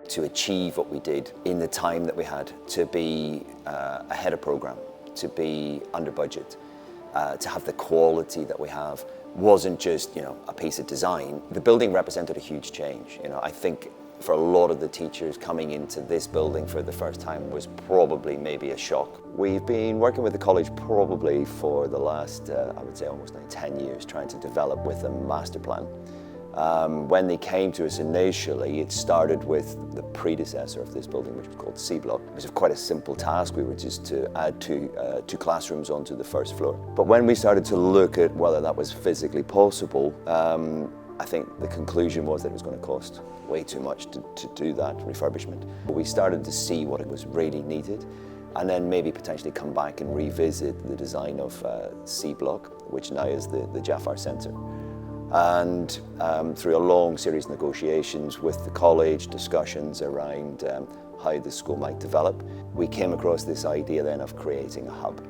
To achieve what we did in the time that we had, to be ahead of program, to be under budget, to have the quality that we have, wasn't just, a piece of design. The building represented a huge change. I think for a lot of the teachers coming into this building for the first time was probably maybe a shock. We've been working with the college probably for the last, I would say almost 10 years, trying to develop with a master plan. When they came to us initially, it started with the predecessor of this building, which was called C Block. It was quite a simple task. We were just to add two classrooms onto the first floor. But when we started to look at whether that was physically possible, I think the conclusion was that it was going to cost way too much to do that refurbishment. But we started to see what it was really needed, and then maybe potentially come back and revisit the design of C Block, which now is the Jafar Centre. And through a long series of negotiations with the college, discussions around how the school might develop, we came across this idea then of creating a hub,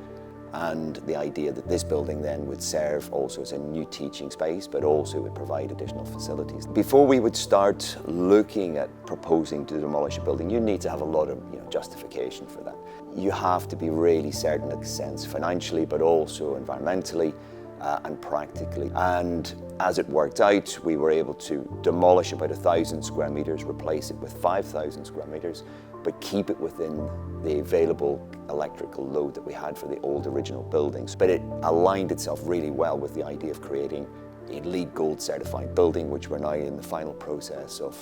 and the idea that this building then would serve also as a new teaching space, but also would provide additional facilities. Before we would start looking at proposing to demolish a building, you need to have a lot of justification for that. You have to be really certain in a sense financially, but also environmentally, and practically. And as it worked out, we were able to demolish about 1,000 square meters, replace it with 5,000 square meters, but keep it within the available electrical load that we had for the old original buildings. But it aligned itself really well with the idea of creating a LEED Gold certified building, which we're now in the final process of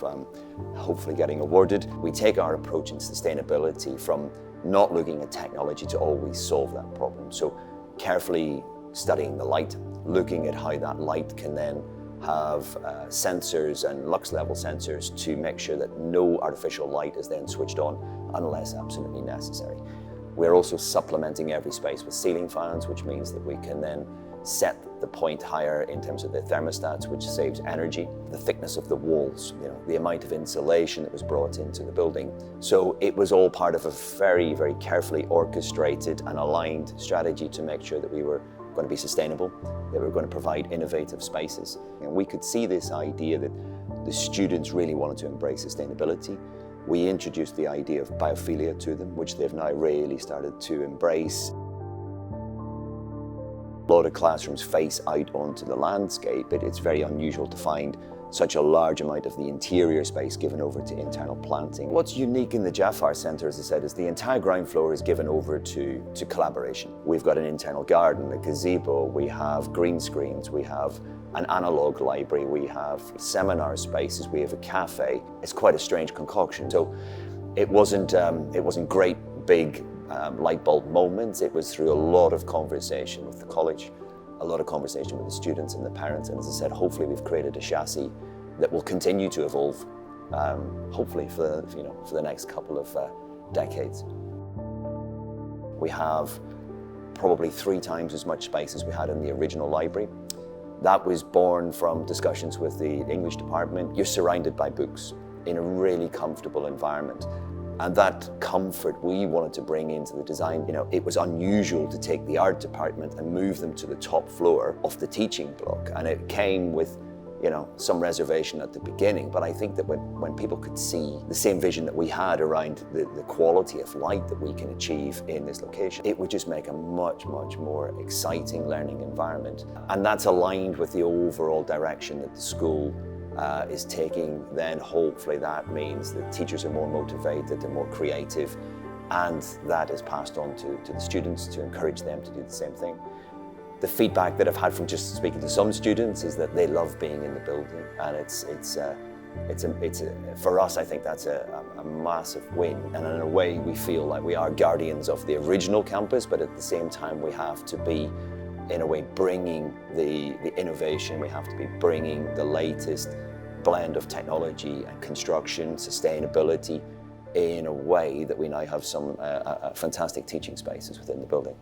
hopefully getting awarded. We take our approach in sustainability from not looking at technology to always solve that problem. So carefully studying the light, looking at how that light can then have sensors and lux level sensors to make sure that no artificial light is then switched on unless absolutely necessary. We're also supplementing every space with ceiling fans, which means that we can then set the point higher in terms of the thermostats, which saves energy, the thickness of the walls, the amount of insulation that was brought into the building. So it was all part of a very, very carefully orchestrated and aligned strategy to make sure that we were going to be sustainable, that we were going to provide innovative spaces. And we could see this idea that the students really wanted to embrace sustainability. We introduced the idea of biophilia to them, which they've now really started to embrace. A lot of classrooms face out onto the landscape, but it's very unusual to find such a large amount of the interior space given over to internal planting. What's unique in the Jafar Centre, as I said, is the entire ground floor is given over to collaboration. We've got an internal garden, a gazebo, we have green screens, we have an analogue library, we have seminar spaces, we have a cafe. It's quite a strange concoction. So it wasn't great big light bulb moments. It was through a lot of conversation with the college, a lot of conversation with the students and the parents, and as I said, hopefully we've created a chassis that will continue to evolve, hopefully for the next couple of decades. We have probably 3 times as much space as we had in the original library. That was born from discussions with the English department. You're surrounded by books in a really comfortable environment. And that comfort we wanted to bring into the design. It was unusual to take the art department and move them to the top floor of the teaching block. And it came with, some reservation at the beginning. But I think that when people could see the same vision that we had around the quality of light that we can achieve in this location, it would just make a much, much more exciting learning environment. And that's aligned with the overall direction that the school is taking. Then hopefully that means that teachers are more motivated, they're more creative, and that is passed on to the students to encourage them to do the same thing. The feedback that I've had from just speaking to some students is that they love being in the building, and it's for us, I think that's a massive win. And in a way, we feel like we are guardians of the original campus, but at the same time, we have to be, in a way, bringing the innovation. We have to be bringing the latest blend of technology and construction, sustainability, in a way that we now have some fantastic teaching spaces within the building.